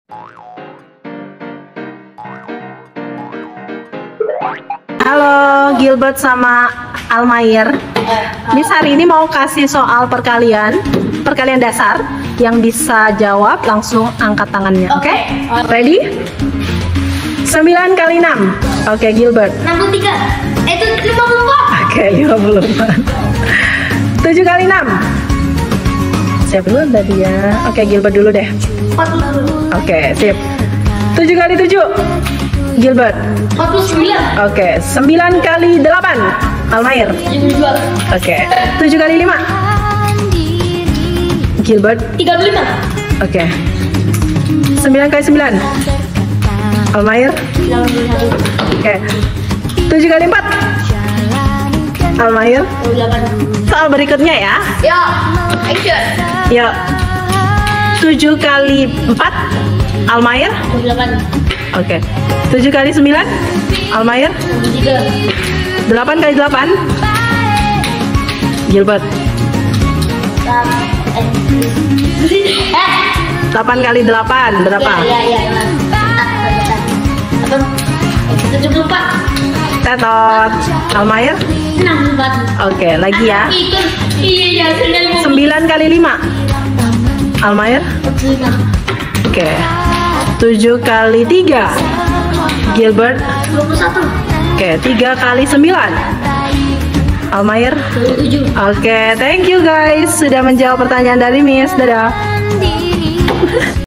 Halo Gilbert sama Almair. Miss hari ini mau kasih soal perkalian dasar. Yang bisa jawab langsung angkat tangannya. Oke? Ready? 9 kali 6. Oke, Gilbert. 63. Itu 54. Oke, 54. 7 kali 6. Siap dulu tadi ya. Oke, Gilbert dulu deh. 40. Oke, sip. 7 kali 7. Gilbert. 49. Oke, 9 kali 8. Almair. 72. Oke, 7 kali 5. Gilbert. 35. Oke. 9 kali 9. Almair. 91. Oke. 7 kali 4. Almair. 28. Soal berikutnya ya. Ya, action. Yuk. 7 kali 4. Almair. 28. Oke. 7 kali 9. Almair. 63. 8 kali 8. Gilbert. 8 kali 8 berapa? Ya. 74. Tetot. Almair. 64. Oke, lagi ya. Itu iya 9 kali 5. Almair. 45. Oke. 7 kali 3. Gilbert. 21. Oke, 3 kali 9. Almair. 27. Oke, thank you guys sudah menjawab pertanyaan dari Miss. Dadah.